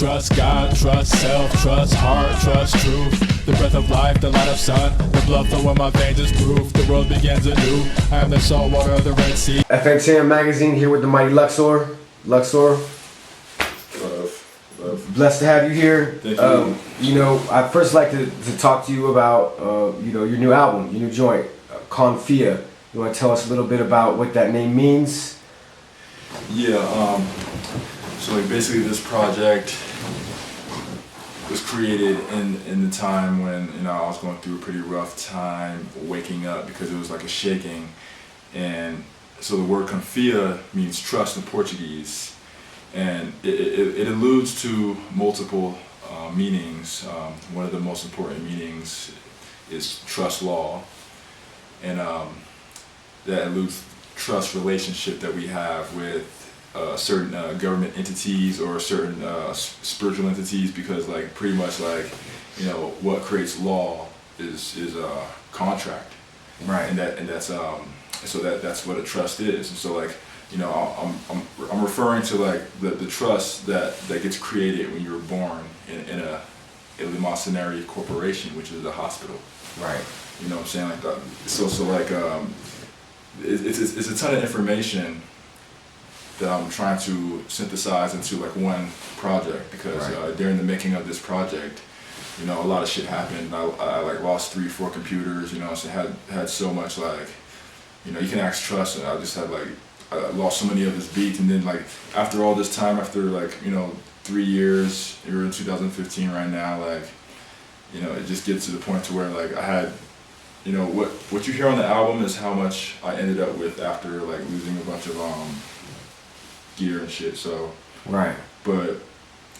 Trust God, trust self, trust heart, trust truth. The breath of life, the light of sun, the blood flow in my veins is proof. The world begins anew. I am the salt water of the Red Sea. FNTM magazine here with the mighty LXOR. LXOR. Love. Blessed to have you here. Thank you. You know, I'd first like to talk to you about you know, your new album, your new joint, CONFIA. You want to tell us a little bit about what that name means? Yeah. So like basically this project was created in the time when, you know, I was going through a pretty rough time waking up because it was like a shaking. And so the word CONFIA means trust in Portuguese, and it alludes to multiple meanings. One of the most important meanings is trust law, and that alludes trust relationship that we have with certain government entities or certain spiritual entities, because like pretty much like, you know, what creates law is a contract, Right. and that's so that's what a trust is. And so like, you know, I'm referring to like the trust that gets created when you're born in a Illuminati corporation, which is a hospital. Right. You know what I'm saying? Like that. So like it's a ton of information that I'm trying to synthesize into like one project, because Right. During the making of this project, you know, a lot of shit happened. I like lost 3-4 computers, you know, so had so much, like, you know, you can ask Trust, and I just had like, I lost so many of his beats, and then like after all this time, after like, you know, 3 years, you're in 2015 right now, like, you know, it just gets to the point to where like I had, you know, what you hear on the album is how much I ended up with after like losing a bunch of gear and shit. So Right. but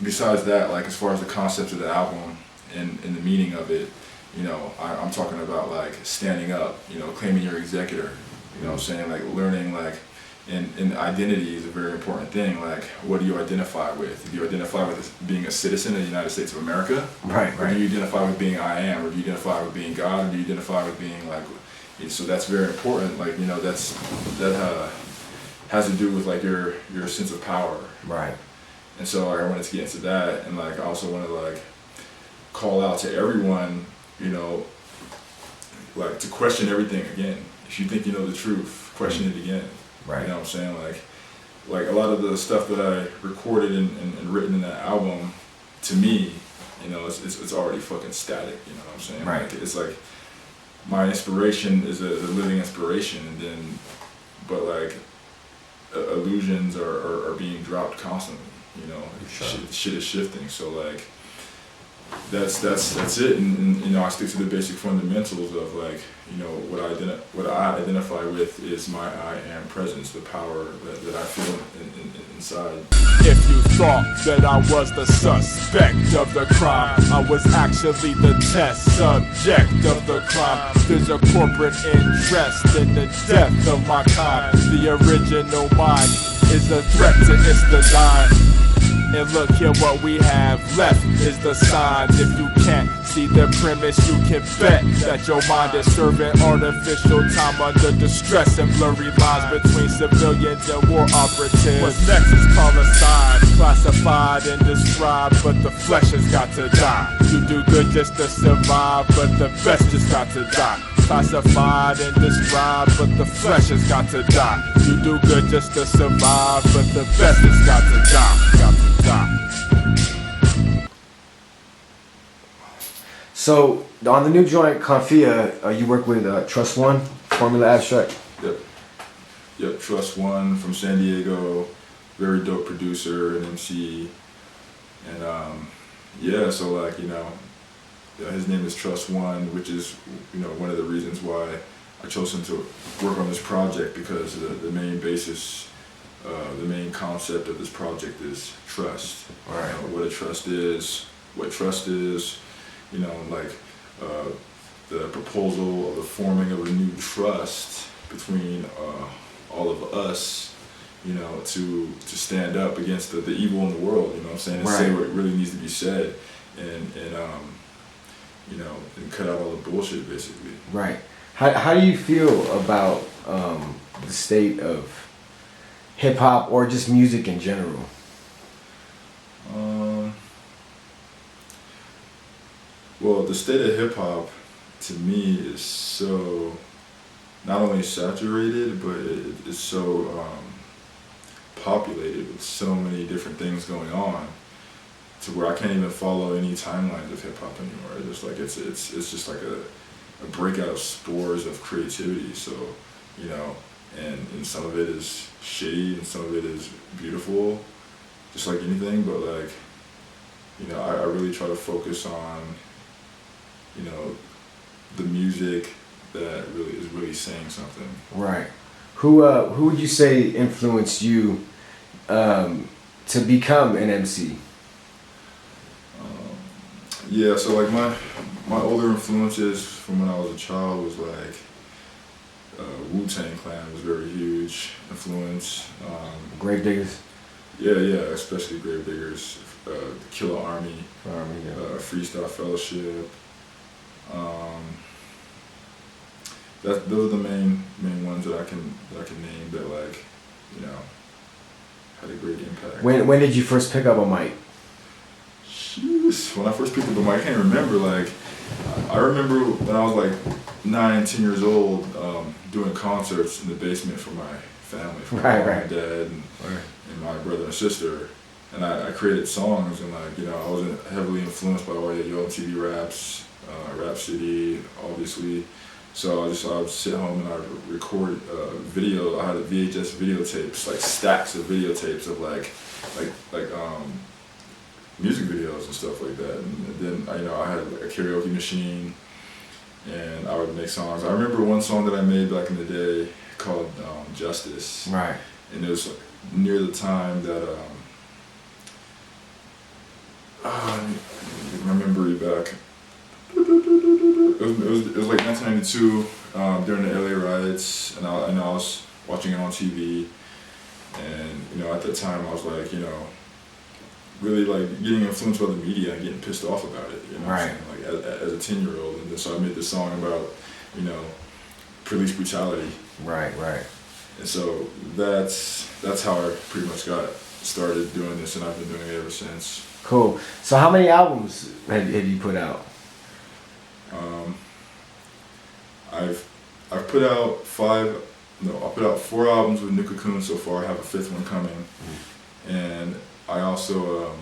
besides that, like as far as the concept of the album and the meaning of it, you know, I'm talking about like standing up, you know, claiming your executor, you know what I'm saying, like learning, like, and identity is a very important thing. Like, what do you identify with? Do you identify with being a citizen of the United States of America? Right. Or do you identify with being I am? Or do you identify with being God? Or do you identify with being like, so that's very important. Like, you know, that has to do with like your sense of power. Right. And so like, I wanted to get into that, and like I also want to like call out to everyone, you know, like to question everything again. If you think you know the truth, question it again. Right. You know what I'm saying? Like a lot of the stuff that I recorded and written in that album, to me, you know, it's already fucking static. You know what I'm saying? Right. Like, it's like my inspiration is a living inspiration, and then, but like illusions are being dropped constantly. You know, Sure. shit is shifting. So like, that's it. And you know, I stick to the basic fundamentals of like, you know, what I identify with is my I am presence, the power that I feel inside. If you thought that I was the suspect of the crime, I was actually the test subject of the crime. There's a corporate interest in the death of my kind. The original mind is a threat to its design. And look here, what we have left is the sign. If you can't see the premise, you can bet that your mind is serving artificial time under distress and blurry lines between civilians and war operatives. What's next is called a sign, classified and described, but the flesh has got to die. You do good just to survive, but the best just got to die. Classified and described, but the flesh has got to die. You do good just to survive, but the best has got to die. Got to die. So on the new joint CONFIA, you work with Trust One, Formula Abstract. Yep. Trust One from San Diego, very dope producer and MC, and yeah. So like, you know, his name is Trust One, which is, you know, one of the reasons why I chose him to work on this project, because the main basis, the main concept of this project is trust. Right. You know, what trust is, you know, like the proposal of the forming of a new trust between all of us, you know, to stand up against the evil in the world, you know what I'm saying, and say what really needs to be said, and you know, and cut out all the bullshit, basically. Right. How do you feel about the state of hip hop or just music in general? Well, the state of hip hop to me is so not only saturated, but it's so populated with so many different things going on, to where I can't even follow any timelines of hip hop anymore. It's just like it's just like a breakout of spores of creativity. So, you know, and some of it is shitty and some of it is beautiful, just like anything. But like, you know, I really try to focus on, you know, the music that really is really saying something. Right. Who would you say influenced you to become an MC? Yeah, so like my older influences from when I was a child was like Wu-Tang Clan was very huge influence. Grave Diggers. Yeah, especially Grave Diggers, Killer Army, Freestyle Fellowship. Those are the main ones that I can name that, like, you know, had a great impact. When did you first pick up a mic? Jeez, when I first picked up a mic, I can't remember. Like, I remember when I was like 9, 10 years old, doing concerts in the basement for my family, for my mom and dad, and my brother and sister. And I created songs, and like, you know, I was heavily influenced by all the MTV raps, Rap City, obviously. So I would sit home and I'd record video. I had a VHS videotapes, like stacks of videotapes of like music videos and stuff like that. And then, you know, I had a karaoke machine, and I would make songs. I remember one song that I made back in the day called Justice. Right. And it was near the time that my memory back. It was like 1992 during the LA riots, and I was watching it on TV, and you know, at that time I was like, you know, really like getting influenced by the media and getting pissed off about it, you know, right. Like as a 10-year-old, and so I made this song about, you know, police brutality. Right. And so that's how I pretty much got started doing this, and I've been doing it ever since. Cool. So how many albums have you put out? I've put out 4 albums with New Cocoon so far. I have a 5th one coming, and I also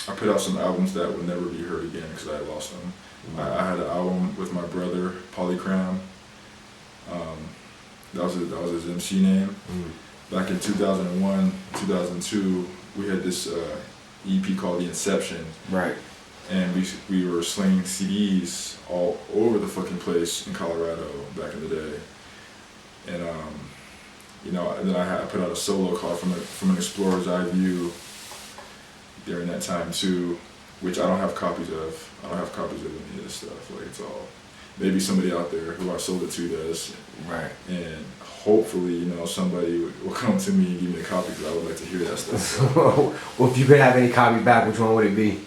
I put out some albums that would never be heard again because I lost them. I had an album with my brother Polycram. That was his MC name. Back in 2001, 2002, we had this EP called The Inception. Right. And we were slinging CDs all over the fucking place in Colorado back in the day. And you know, and then I put out a solo called From an Explorer's Eye View during that time too, which I don't have copies of. I don't have copies of any of this stuff. Like, it's all maybe somebody out there who I sold it to does. Right. And hopefully, you know, somebody will come to me and give me a copy, because I would like to hear that stuff. Well, if you could have any copy back, which one would it be?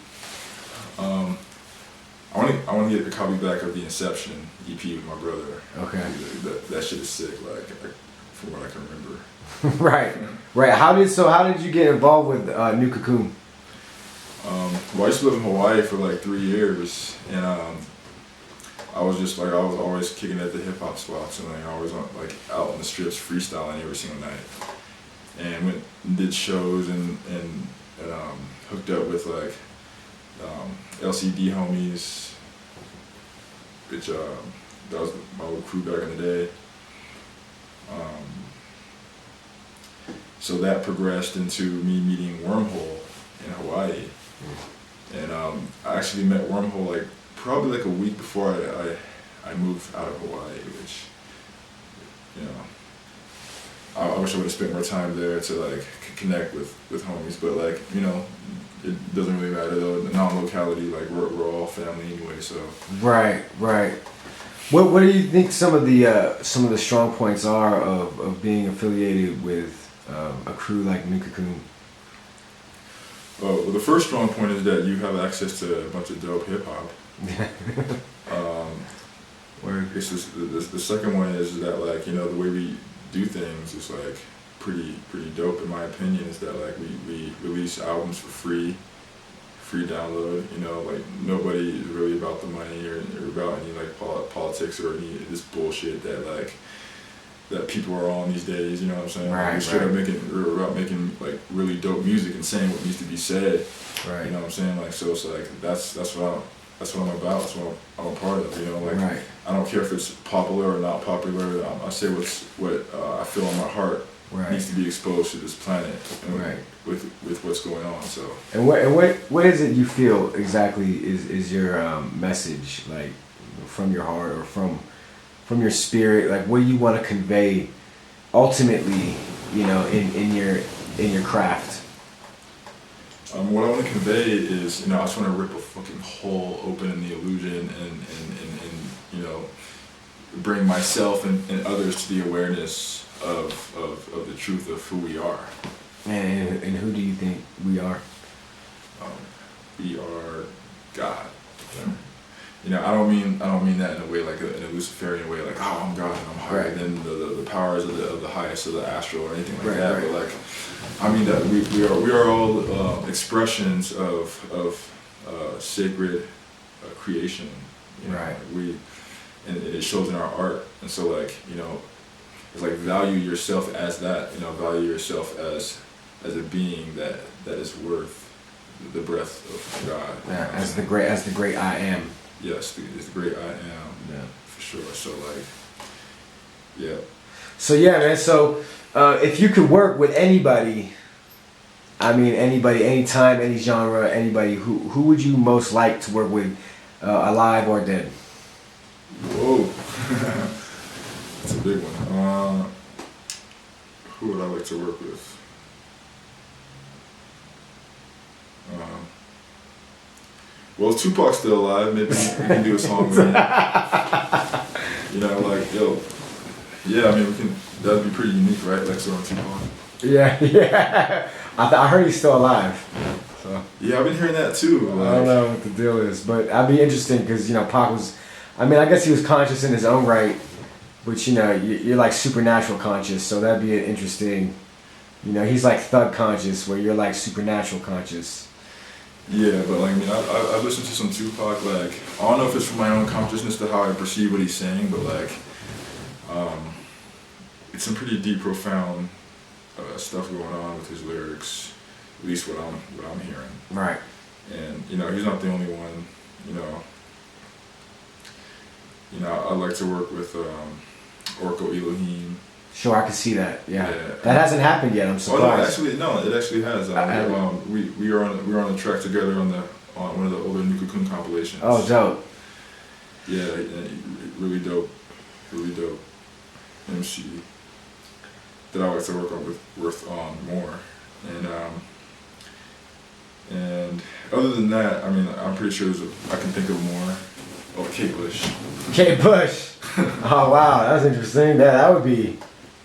I want to get a copy back of the Inception EP with my brother. Okay. That shit is sick, like from what I can remember. Right. How did you get involved with New Cocoon? Well, I used to live in Hawaii for like 3 years, and I was always kicking at the hip hop spots, and like I was like out on the strips freestyling every single night, and went and did shows and hooked up with like LCD homies, which that was my old crew back in the day. So that progressed into me meeting Wormhole in Hawaii, and I actually met Wormhole like probably like a week before I moved out of Hawaii, which, you know, I wish I would have spent more time there to like connect with homies, but like, you know, it doesn't really matter though. The non-locality, like we're all family anyway, so. Right. What do you think some of the strong points are of being affiliated with a crew like New Cocoon? Well, the first strong point is that you have access to a bunch of dope hip hop. The second one is that, like, you know, the way we do things is like pretty dope in my opinion. Is that like we release albums for free free download. You know, like nobody is really about the money or about any like politics or any of this bullshit that people are on these days. You know what I'm saying? Right, We're straight up making like really dope music and saying what needs to be said. Right. You know what I'm saying? Like, so it's like that's what I'm about. That's what I'm a part of. You know, like Right. I don't care if it's popular or not popular. I say what I feel in my heart Right. needs to be exposed to this planet and Right. with what's going on. So. And what is it you feel exactly is your message, like from your heart or from your spirit? Like, what do you want to convey ultimately, you know, in your craft? What I want to convey is, you know, I just want to rip a fucking hole open in the illusion and you know, bring myself and others to the awareness of the truth of who we are. And who do you think we are? We are God. You know, I don't mean that in a way like in a Luciferian way, like, oh, I'm God and I'm higher Right. than the powers of the highest of the astral or anything like Right, that. right. But like, I mean that we are all expressions of sacred creation. You know? Right. And it shows in our art. And so like, you know, it's like value yourself as that. You know, value yourself as a being that is worth the breath of God. Yeah, as the great I am. Yes, it's the great I am. Yeah. For sure. So like, yeah. So yeah, man. So if you could work with anybody, I mean anybody, anytime, any genre, anybody, who would you most like to work with, alive or dead? Whoa. That's a big one. Who would I like to work with? Well, if Tupac's still alive, maybe we can do a song with him. You know, like, yo, yeah, I mean, that'd be pretty unique, right? LXOR and Tupac. Yeah. I heard he's still alive. So Yeah, I've been hearing that too. I don't know what the deal is, but I'd be interesting because, you know, Pac was, I mean, I guess he was conscious in his own right, but, you know, you're like supernatural conscious, so that'd be an interesting, you know, he's like thug conscious where you're like supernatural conscious. Yeah, but like, I mean, I've listened to some Tupac, like, I don't know if it's from my own consciousness to how I perceive what he's saying, but like, it's some pretty deep, profound stuff going on with his lyrics, at least what I'm hearing. Right. And, you know, he's not the only one, you know, I'd like to work with Orko Elohim. Sure, I can see that. Yeah. Yeah. That hasn't happened yet. I'm surprised. It actually has. We are on the track together on one of the older New Cocoon compilations. Oh, dope. Yeah, really dope MC that I like to work on more. And other than that, I mean, I'm pretty sure I can think of more. Oh, Kate Bush. Kate Bush. Oh wow, that's interesting. That would be.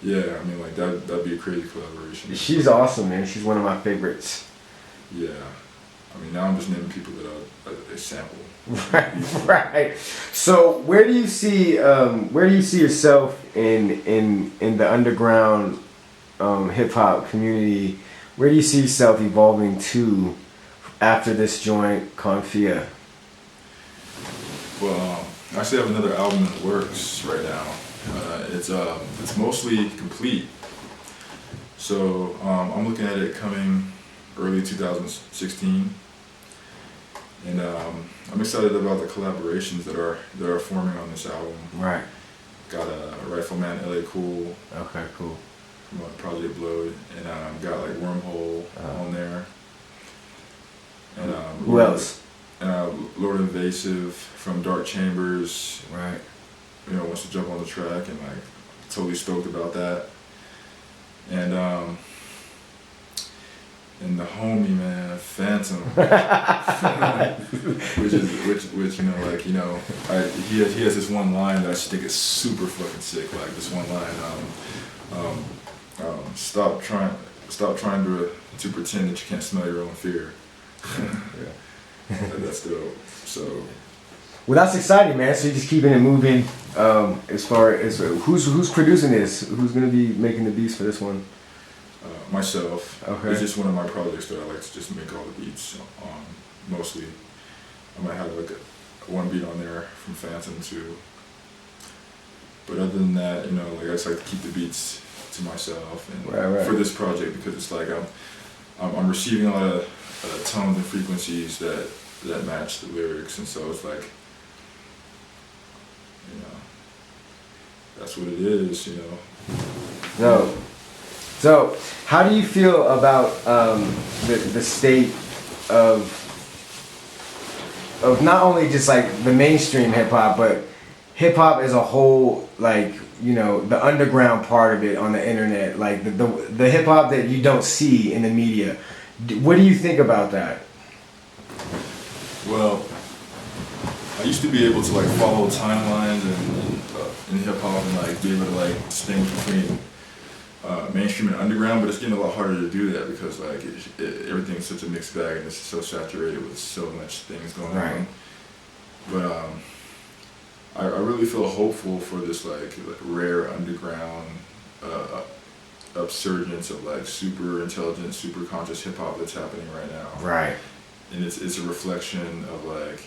Yeah, I mean, like that'd be a crazy collaboration. She's awesome, man. She's one of my favorites. Yeah, I mean, now I'm just naming people that I sample. Right. So where do you see yourself in the underground hip hop community? Where do you see yourself evolving to after this joint, CONFIA? Well, I actually have another album in the works right now. It's mostly complete. So I'm looking at it coming early 2016. And I'm excited about the collaborations that are forming on this album. Right. Got a Rifleman LA Cool. Okay, cool. From Project Blood, and got like Wormhole on there. And who else? Lord Invasive from Dark Chambers. Right. You know, wants to jump on the track and like totally stoked about that. And the homie, man, Fantom, which you know, like, you know, he has this one line that I just think is super fucking sick. Like this one line, stop trying to pretend that you can't smell your own fear. Yeah, that's dope. So. Well, that's exciting, man. So you're just keeping it moving. As far as who's producing this, who's gonna be making the beats for this one? Myself. Okay. It's just one of my projects that I like to just make all the beats on. mostly. I might have like one beat on there from Fantom too. But other than that, you know, like I just like to keep the beats to myself, and Right. for this project, because it's like I'm receiving a lot of tones and frequencies that match the lyrics, and so it's like, you know, that's what it is, you know. So how do you feel about the state of not only just like the mainstream hip hop, but hip hop as a whole, like, you know, the underground part of it on the internet, like the hip hop that you don't see in the media? What do you think about that? Well, I used to be able to like follow timelines in hip hop and like be able to like distinguish between mainstream and underground, but it's getting a lot harder to do that because like everything's such a mixed bag and it's so saturated with so much things going on. But I really feel hopeful for this like rare underground upsurgence of like super intelligent, super conscious hip hop that's happening right now. Right. And it's a reflection of like,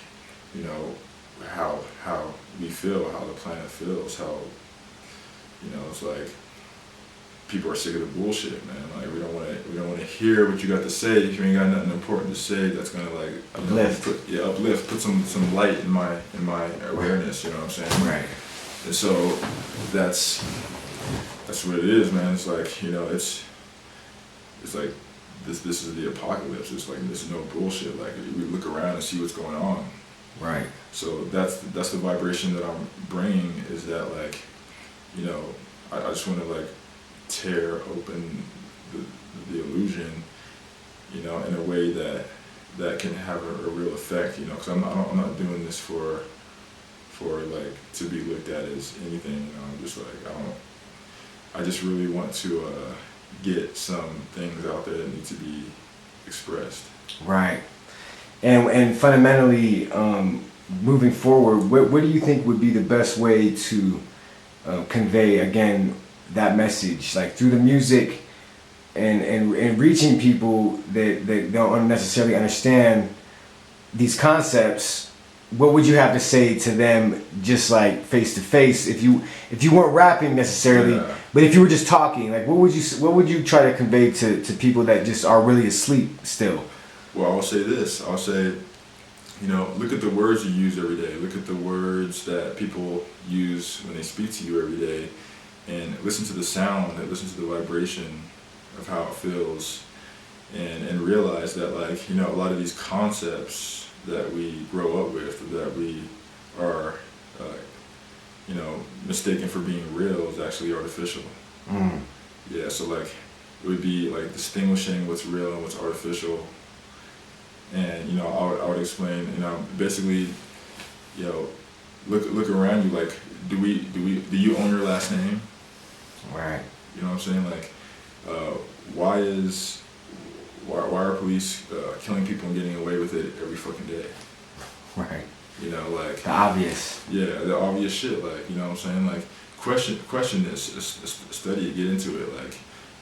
you know, how we feel, how the planet feels, how, you know, it's like people are sick of the bullshit, man. Like we don't want to hear what you got to say if you ain't got nothing important to say that's gonna like uplift. Uplift, put some light in my awareness. You know what I'm saying? Right. And so that's what it is, man. It's like, you know, it's like this is the apocalypse. It's like there's no bullshit. Like we look around and see what's going on. Right. So that's the vibration that I'm bringing, is that like, you know, I just want to like tear open the illusion, you know, in a way that can have a real effect, you know, because I'm not doing this for like to be looked at as anything, you know. I'm just like, I just really want to get some things out there that need to be expressed. Right. And fundamentally, moving forward, what do you think would be the best way to convey, again, that message, like through the music and reaching people that don't necessarily understand these concepts? What would you have to say to them, just like face to face, if you weren't rapping necessarily, but if you were just talking, like what would you try to convey to people that just are really asleep still? Well, I'll say this. I'll say, you know, look at the words you use every day. Look at the words that people use when they speak to you every day, and listen to the sound, and listen to the vibration of how it feels, and realize that, like, you know, a lot of these concepts that we grow up with, that we are, you know, mistaken for being real, is actually artificial. Yeah, so like it would be like distinguishing what's real and what's artificial. And, you know, I would explain, you know, basically, you know, look around you, like, do you own your last name? Right. You know what I'm saying? Like, why are police killing people and getting away with it every fucking day? Right. You know, like the obvious. Yeah, the obvious shit. Like, you know what I'm saying? Like, question this, study it, get into it. Like,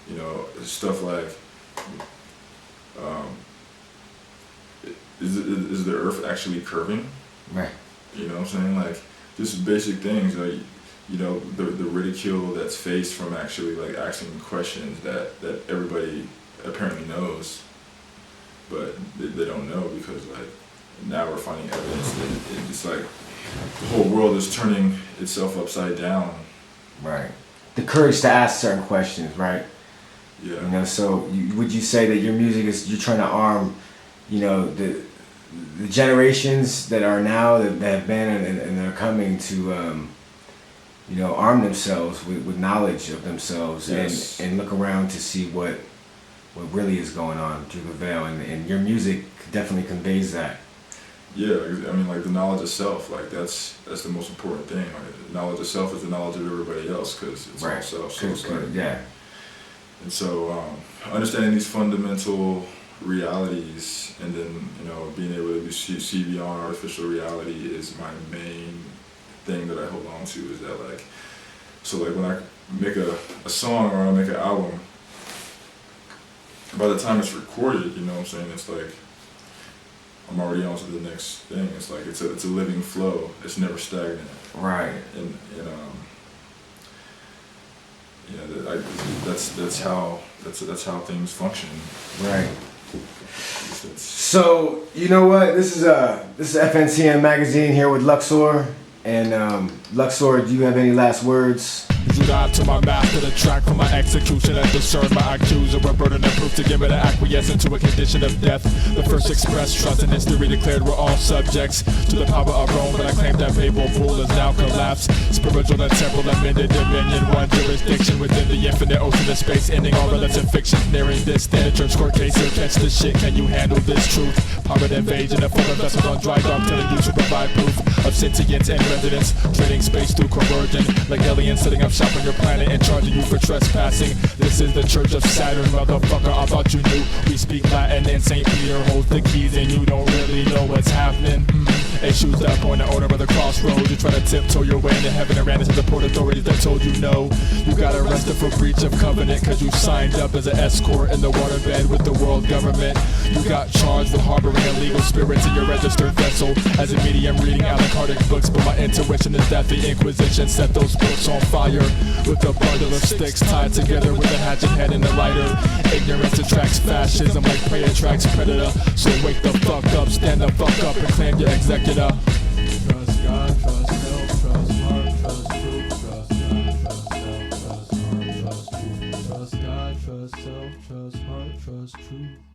you know, stuff like, is the Earth actually curving? Right. You know what I'm saying? Like, just basic things. Like, you know, the ridicule that's faced from actually like asking questions that everybody apparently knows, but they don't know, because like now we're finding evidence that it's like the whole world is turning itself upside down. Right. The courage to ask certain questions, right? Yeah. You know, so would you say that your music is, you're trying to arm, you know, the generations that are now, that have been and they're coming to, you know, arm themselves with knowledge of themselves, yes, and look around to see what really is going on through the veil, and your music definitely conveys that. Yeah, I mean, like the knowledge of self, like that's the most important thing. Like, the knowledge of self is the knowledge of everybody else, because it's all self. So it's like, yeah. And so understanding these fundamental realities, and then, you know, being able to see beyond artificial reality is my main thing that I hold on to. Is that like, so like when I make a song or I make an album, by the time it's recorded, you know what I'm saying, it's like I'm already on to the next thing. It's like it's a living flow. It's never stagnant. Right. And that's how things function. Right. So you know what? This is FNTM magazine here with LXOR. And LXOR, do you have any last words? You dive to my master, the track for my execution and discern my accuser, a burden of proof to give it an acquiescence to a condition of death. The first expressed trust in history declared we're all subjects to the power of Rome, but I claim that papal rule is now collapsed. Spiritual and temporal amended dominion, one jurisdiction within the infinite ocean of space, ending all relative fiction. Nearing this standard church court case, here catch this shit. Can you handle this truth? Powered invasion of full vessels on dry dock, telling you to provide proof of sentience and residence, trading space through coercion, like aliens setting up shop on your planet and charging you for trespassing. This is the Church of Saturn, motherfucker, I thought you knew. We speak Latin and St. Peter holds the keys and you don't really know what's happening. Issues up on the order of the crossroads. You try to tiptoe your way into heaven and ran into the port authorities that told you no. You got arrested for breach of covenant cause you signed up as an escort in the waterbed with the world government. You got charged with harboring illegal spirits in your registered vessel. As a medium reading Alechardic books, but my intuition is that the Inquisition set those books on fire with a bundle of sticks tied together with a hatchet head and a lighter. Ignorance attracts fascism like prey attracts predator. So wake the fuck up, stand the fuck up and claim your executor. Trust God, trust self, trust heart, trust truth. Trust God, trust self, trust heart, trust truth. Trust God, trust self, trust heart, trust truth.